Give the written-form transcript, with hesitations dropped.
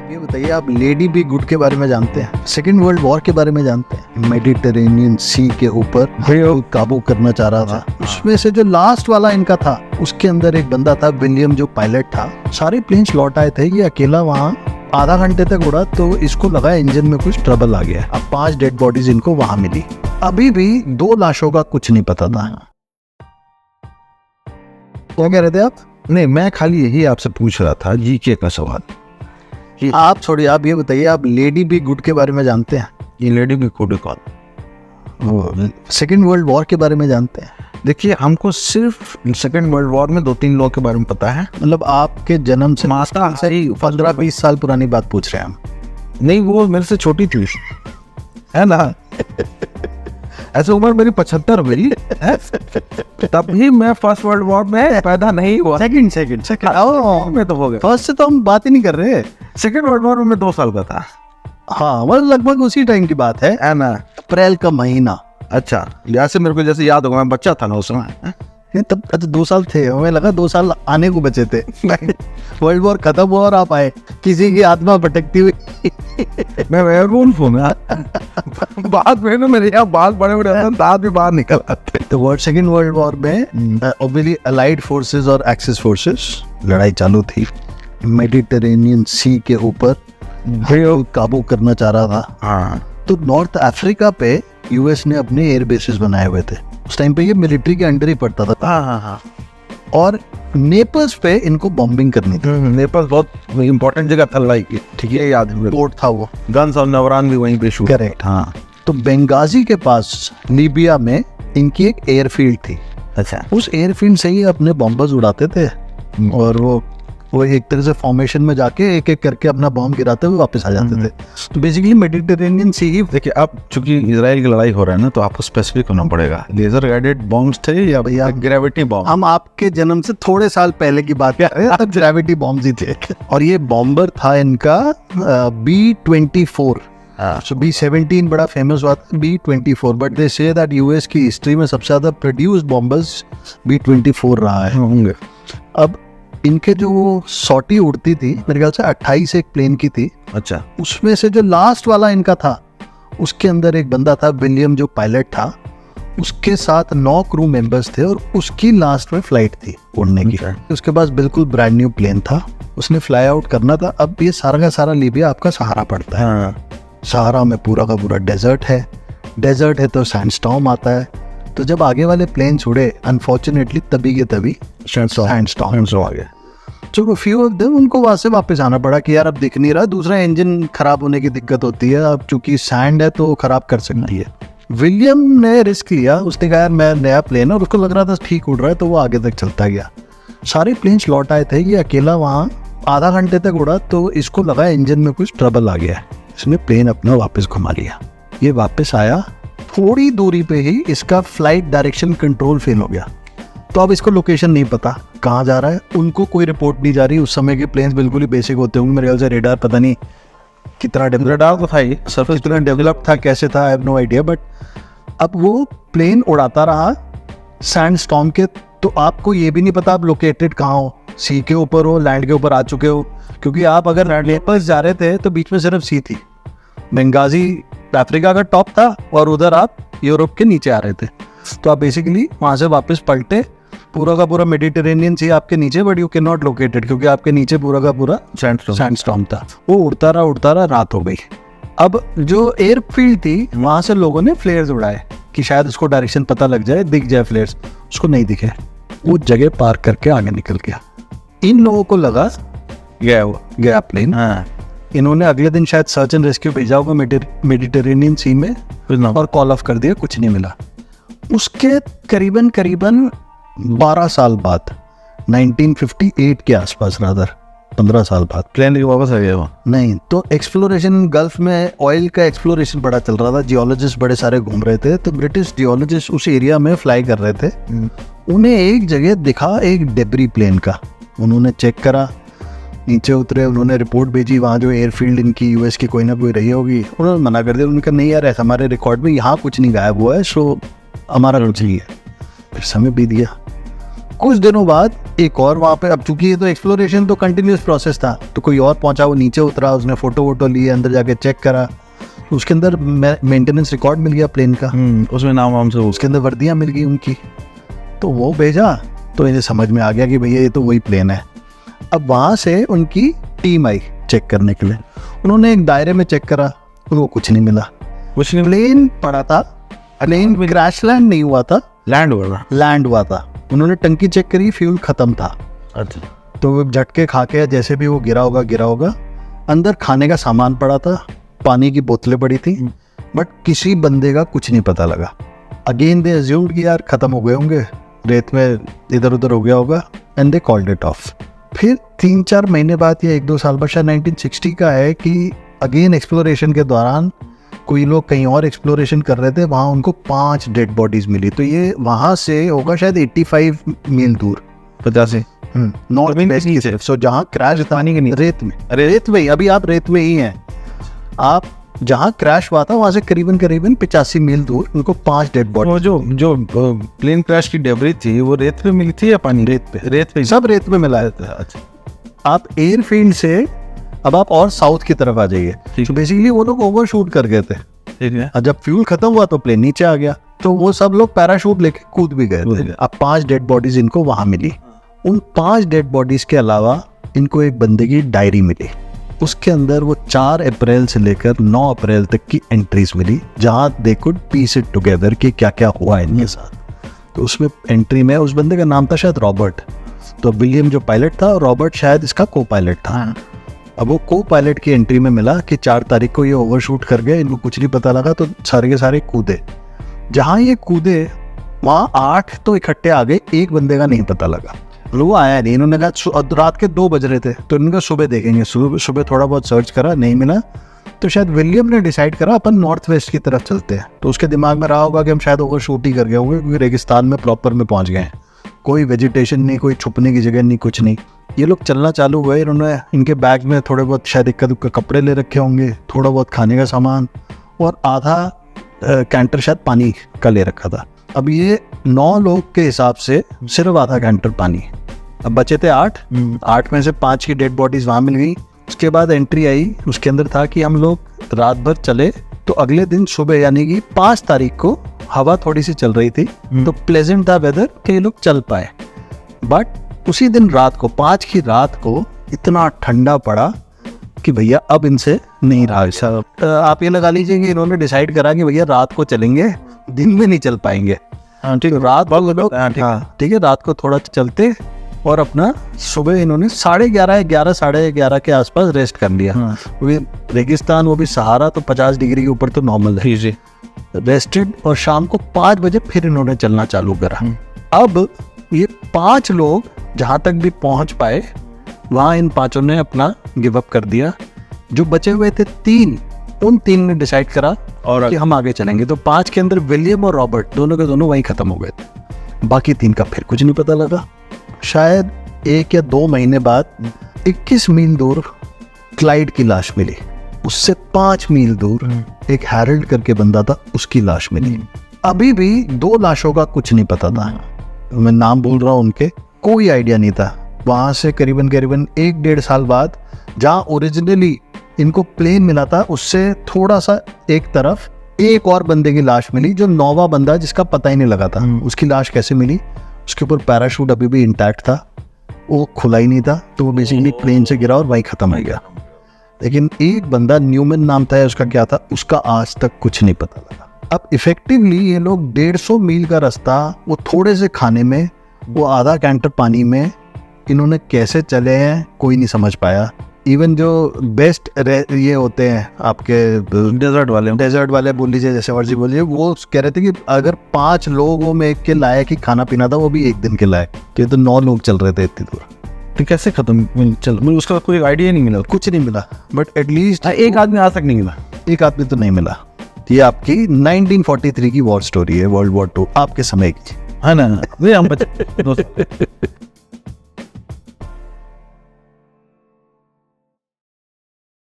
आप ये बताइए, आप लेडी बी गुड के बारे में जानते हैं? सेकेंड वर्ल्ड वॉर के बारे में जानते हैं? मेडिटेरेनियन सी के ऊपर काबू करना चाह रहा था। उसमें से जो लास्ट वाला इनका था, उसके अंदर एक बंदा था विलियम, जो पायलट था। सारे प्लेन्स लौट आए थे, ये अकेला वहाँ आधा घंटे तक उड़ा, तो इसको लगा इंजन में कुछ ट्रबल आ गया। अब 5 डेड बॉडीज इनको वहां मिली। अभी भी 2 लाशों का कुछ नहीं पता था। क्या कह रहे थे आप? नहीं, मैं खाली यही आपसे पूछ रहा था जीके का सवाल। आप छोड़िए, आप ये बताइए, आप लेडी बी गुड के बारे में जानते हैं? ये लेडी भी कोड कौन? वो सेकेंड वर्ल्ड वॉर के बारे में जानते हैं? देखिए, हमको सिर्फ सेकेंड वर्ल्ड वॉर में 2-3 लोगों के बारे में पता है। मतलब आपके जन्म से माता सही 15-20 साल पुरानी बात पूछ रहे हैं हम। नहीं, वो मेरे से छोटी थी, है ना। ऐसे उम्र मेरी 75 हुई है, तब भी मैं फर्स्ट वर्ल्ड वॉर में पैदा नहीं हुआ। सेकंड मैं तो हो गया। फर्स्ट से तो हम बात ही नहीं कर रहे। सेकेंड वर्ल्ड वॉर में मैं 2 साल का था। हाँ, मतलब लगभग उसी टाइम की बात है ना। अप्रैल का महीना। अच्छा, जैसे मेरे को जैसे याद होगा, मैं बच्चा था ना उस समय। तब अच्छा 2 साल थे, हमें लगा 2 साल आने को बचे थे। वर्ल्ड वॉर खत्म हुआ और आप आए, किसी की आत्मा भटकती हुई। मैं वेयरवुल्फ हूँ ना। बाद में ना मेरे यहाँ बाल बड़े बड़े दांत भी बाहर निकल आते। तो सेकेंड वर्ल्ड वॉर में ऑब्वियसली अलाइड फोर्सेस और एक्सिस फोर्सेस लड़ाई चालू थी। मेडिटेरेनियन सी के ऊपर काबू करना चाह रहा था। हाँ। तो नॉर्थ अफ्रीका पे यूएस ने अपने एयर बेसिस बनाए हुए थे। उस टाइम पे ये मिलिट्री के अंडर ही पड़ता था। हाँ। और नेपल्स पे इनको बॉम्बिंग करनी थी। नेपाल बहुत इंपॉर्टेंट जगह था लड़ाई की, ठीक है, याद है। पोर्ट था वो, गन्स और नवरान भी वहीं पे शूट। करेक्ट। हाँ। तो बेंगाजी के पास लीबिया में इनकी एक एयरफील्ड थी। अच्छा। उस एयरफील्ड से ही अपने बॉम्बर्स उड़ाते थे, और वो एक तरह से फॉर्मेशन में जाके एक एक करके अपना बॉम्ब गिराते हुए वापस आ जाते थे। तो बेसिकली मेडिटेरेनियन सी ही। देखिए, अब चूंकि इजराइल की लड़ाई हो रहा है ना, तो आपको स्पेसिफिक होना पड़ेगा। लेजर गाइडेड बॉम्ब्स थे या भैया ग्रेविटी बॉम्ब? हम आपके जन्म से थोड़े साल पहले की बात कर रहे हैं, तब ग्रेविटी बॉम्ब्स ही थे। और ये बॉम्बर था इनका B-24। So B-17 बड़ा फेमस हुआ था, B-24, but they say that US की हिस्ट्री में सबसे ज्यादा प्रोड्यूस्ड बॉम्बर्स B-24 रहा है। होंगे। अब इनके जो सॉटी उड़ती थी, मेरे ख्याल से 28 एक प्लेन की थी। अच्छा। उसमें से जो लास्ट वाला इनका था, उसके अंदर एक बंदा था विलियम, जो पायलट था। उसके साथ 9 क्रू मेंबर्स थे, और उसकी लास्ट में फ्लाइट थी उड़ने की। उसके पास बिल्कुल ब्रांड न्यू प्लेन था, उसने फ्लाई आउट करना था। अब ये सारा का सारा लीबिया आपका सहारा पड़ता है। हाँ। सहारा में पूरा का पूरा डेजर्ट है तो सैंडस्टॉर्म आता है। तो जब आगे वाले प्लेन्स उड़े, अनफॉर्चुनेटली तभी के तभी सैंडस्टॉर्म आ गया। तो फ्यू ऑफ देम, उनको वहां से वापस आना पड़ा कि यार अब दिख नहीं रहा, दूसरा इंजन खराब होने की दिक्कत होती है, अब चूंकि सैंड है तो खराब कर सकती है। विलियम ने रिस्क लिया, उसने कहा यार मैं नया प्लेन है, और उसको लग रहा था ठीक उड़ रहा है, तो वो आगे तक चलता गया। सारे प्लेन्स लौट आए थे, ये अकेला वहाँ आधा घंटे तक उड़ा, तो इसको लगा इंजन में कुछ ट्रबल आ गया। इसने प्लेन अपना वापस घुमा लिया। ये वापस आया, थोड़ी दूरी पे ही इसका फ्लाइट डायरेक्शन कंट्रोल फेल हो गया। तो अब इसको लोकेशन नहीं पता कहाँ जा रहा है, उनको कोई रिपोर्ट नहीं जा रही। उस समय के प्लेन्स बिल्कुल ही बेसिक होते होंगे, मेरे ख्याल से रेडार पता नहीं कितना डेवलप था, ये सरफेस कितना डेवलप था, कैसे था, I have no idea. But अब वो प्लेन उड़ाता रहा सैंड स्टॉर्म के, तो आपको ये भी नहीं पता आप लोकेटेड कहाँ हो, सी के ऊपर हो, लैंड के ऊपर आ चुके हो। क्योंकि आप अगर नेपल्स जा रहे थे तो बीच में सिर्फ सी थी, बेंगाजी अफ्रीका का टॉप था, और उधर आप यूरोप के नीचे आ रहे थे। तो आप बेसिकली वहाँ से वापस पलटे, पूरा का पूरा मेडिटेरेनियन सी आपके नीचे, but you can not located, क्योंकि आपके नीचे पूरा का पूरा सैंडस्टॉर्म था। वो उड़ता रहा, रात हो गई। अब जो एयरफील्ड थी, वहाँ से लोगों ने फ्लेयर्स उड़ाए कि शायद उसको डायरेक्शन पता लग जाए, दिख जाए फ्लेयर्स। उसको नहीं दिखे, वो जगह पार करके आगे निकल गया। इन लोगों को लगा गया प्लेन। हाँ। इन्होंने अगले दिन शायद सर्च एंड रेस्क्यू भेजा होगा मेडिटेरेनियन सी में, और कॉल ऑफ कर दिया, कुछ नहीं मिला। उसके करीबन 12 साल बाद, 1958 के आसपास, रादर 15 साल बाद प्लेन वापस आ गया वो। नहीं, तो एक्सप्लोरेशन गल्फ में ऑयल का एक्सप्लोरेशन बड़ा चल रहा था, जियोलॉजिस्ट बड़े सारे घूम रहे थे। तो ब्रिटिश जियोलॉजिस्ट उस एरिया में फ्लाई कर रहे थे। उन्हें एक जगह दिखा एक डेब्री प्लेन का, उन्होंने चेक करा, नीचे उतरे, उन्होंने रिपोर्ट भेजी वहाँ जो एयरफील्ड इनकी यूएस की कोई ना कोई रही होगी। उन्होंने मना कर दिया, उन्होंने कहा नहीं यार, ऐसा हमारे रिकॉर्ड में यहाँ कुछ नहीं गायब हुआ है, सो हमारा कुछ ही है। फिर समय बीत गया, कुछ दिनों बाद एक और वहाँ पे, अब चूंकि ये तो एक्सप्लोरेशन तो कंटिन्यूस प्रोसेस था, तो कोई और पहुंचा, वो नीचे उतरा, उसने फोटो वोटो लिए, अंदर जाके चेक करा, उसके अंदर मेंटेनेंस रिकॉर्ड मिल गया प्लेन का, उसमें नाम वाम से उसके अंदर वर्दियाँ मिल गई उनकी, तो वो भेजा, तो इन्हें समझ में आ गया कि भैया ये तो वही प्लेन है। अब वहाँ से उनकी टीम आई चेक करने के लिए, उन्होंने एक दायरे में चेक करा, उनको कुछ नहीं मिला, कुछ नहीं, प्लेन पड़ा था, प्लेन क्रैश लैंड नहीं हुआ था, लैंड हुआ। लैंड हुआ था। उन्होंने टंकी चेक करी, फ्यूल खत्म था, अच्छा, तो वो झटके खा के जैसे भी वो गिरा होगा, अंदर खाने का सामान पड़ा था, पानी की बोतलें पड़ी थी, बट किसी बंदे का कुछ नहीं पता लगा। अगेन दे अज्यूम्ड कि यार खत्म हो गए होंगे, रेत में इधर उधर हो गया होगा, and they called it of. फिर 3-4 महीने बाद या 1-2 साल बाद, शायद 1960 का है, कि अगेन एक्सप्लोरेशन के दौरान कोई लोग कहीं और एक्सप्लोरेशन कर रहे थे, वहाँ उनको 5 डेड बॉडीज मिली। तो ये वहाँ से होगा शायद 85 मील दूर, 50 नॉर्थ जमीन वेस्ट के की नीचे? तरफ। सो जहाँ क्रैश पानी के नीचे? रेत में, अरे रेत में ही, अभी आप रेत में ही हैं, आप जहाँ क्रैश हुआ था वहाँ से करीबन 85 मील दूर उनको 5 डेड बॉडी। वो जो प्लेन क्रैश की डेब्रिज थी, वो रेत पे मिली थी या पानी? रेत पे सब रेत में मिला था। अच्छा, आप एयरफील्ड से अब आप और साउथ की तरफ आ जाइए, तो बेसिकली वो लोग ओवरशूट कर गए थे, ठीक है। और जब फ्यूल खत्म हुआ तो प्लेन नीचे आ गया, तो वो सब लोग पैराशूट लेके कूद भी गए थे। अब 5 डेड बॉडीज इनको वहां मिली। उन 5 डेड बॉडीज के अलावा इनको एक बंदे की डायरी मिली, उसके अंदर वो 4 अप्रैल से लेकर 9 अप्रैल तक की एंट्रीज मिली, जहां they could piece it together कि क्या क्या हुआ इनके साथ। तो उसमें एंट्री में उस बंदे का नाम था शायद रॉबर्ट, तो विलियम जो पायलट था, रॉबर्ट शायद इसका को पायलट था। अब वो को पायलट की एंट्री में मिला कि 4 तारीख को ये ओवरशूट कर गए, इनको कुछ नहीं पता लगा, तो सारे के सारे कूदे। जहाँ ये कूदे वहाँ 8 तो इकट्ठे आ गए, एक बंदे का नहीं पता लगा, वो आया नहीं। इन्होंने कहा रात के 2 बज रहे थे, तो इन्होंने सुबह देखेंगे, सुबह थोड़ा बहुत सर्च करा, नहीं मिला, तो शायद विलियम ने डिसाइड करा अपन नॉर्थ वेस्ट की तरफ चलते हैं। तो उसके दिमाग में रहा होगा कि हम शायद ओवरशूट ही कर गए होंगे, क्योंकि रेगिस्तान में प्रॉपर में पहुंच गए हैं, कोई वेजिटेशन नहीं, कोई छुपने की जगह नहीं, कुछ नहीं। ये लोग चलना चालू हुए, इन्होंने इनके बैग में थोड़े बहुत शायद इक्का दुक्का कपड़े ले रखे होंगे, थोड़ा बहुत खाने का सामान, और आधा कैंटर शायद पानी का ले रखा था। अब ये 9 लोग के हिसाब से सिर्फ आधा कैंटर पानी। अब बचे थे 8 में से 5 की डेड बॉडीज वहाँ मिल गई। उसके बाद एंट्री आई, उसके अंदर था कि हम लोग रात भर चले, तो अगले दिन सुबह यानी कि 5 तारीख को हवा थोड़ी सी चल रही थी, तो प्लेजेंट था वेदर कि ये लोग चल पाए। बट उसी दिन रात को 5 की रात को इतना ठंडा पड़ा कि भैया अब इनसे नहीं रहा। सब आप ये लगा लीजिए कि इन्होंने डिसाइड करा कि भैया रात को चलेंगे, दिन में नहीं चल पाएंगे। ठीक है, रात को लोग ठीक है, रात को थोड़ा चलते, और अपना सुबह इन्होंने 11:30 साढ़े 11 के आसपास रेस्ट कर लिया। वो रेगिस्तान, वो भी सहारा, तो 50 डिग्री के ऊपर तो नॉर्मल है। जी, रेस्टेड, और शाम को 5 बजे फिर इन्होंने चलना चालू करा। अब ये 5 लोग जहाँ तक भी पहुँच पाए, वहाँ इन 5 ने अपना गिव अप कर दिया। जो बचे हुए थे 3, उन 3 ने डिसाइड करा और कि हम आगे चलेंगे। तो 5 के अंदर विलियम और रॉबर्ट दोनों के दोनों वहीं खत्म हो गए थे। बाकी 3 का फिर कुछ नहीं पता लगा। शायद 1 या 2 महीने बाद 21 मील दूर क्लाइड की लाश मिली। उससे 5 मील दूर एक हैरल्ड करके बंदा था, उसकी लाश मिली। अभी भी 2 लाशों का कुछ नहीं पता था। मैं नाम बोल रहा हूँ उनके, कोई आइडिया नहीं था। वहाँ से करीबन 1-1.5 साल बाद, जहाँ ओरिजिनली इनको प्लेन मिला था, उससे थोड़ा सा एक तरफ एक और बंदे की लाश मिली, जो 9वां बंदा जिसका पता ही नहीं लगा था। उसकी लाश कैसे मिली? उसके ऊपर पैराशूट अभी भी इंटैक्ट था, वो खुला ही नहीं था, तो वो बेसिकली प्लेन से गिरा और वहीं खत्म हो गया। लेकिन एक बंदा न्यूमन नाम था, उसका क्या था, उसका आज तक कुछ नहीं पता लगा। अब इफेक्टिवली ये लोग 150 मील का रास्ता, वो थोड़े से खाने में, वो आधा कैंटर पानी में, इन्होंने कैसे चले हैं कोई नहीं समझ पाया। इवन जो बेस्ट ये होते हैं आपके डेजर्ट वाले बोल लीजिए, जैसे मर्जी बोलिए, वो कह रहे थे कि अगर 5 लोगों में एक के लायक ही खाना पीना था, वो भी एक दिन के लायक, तो ये तो 9 लोग चल रहे थे इतनी दूर। तो कैसे खत्म चल, मुझे उसका कोई आइडिया नहीं मिला, कुछ नहीं मिला। बट एटलीस्ट एक आदमी आज तक नहीं मिला, एक आदमी तो नहीं मिला। ये आपकी 1943 की वॉर स्टोरी है, वर्ल्ड वॉर 2 आपके समय की, है ना। हम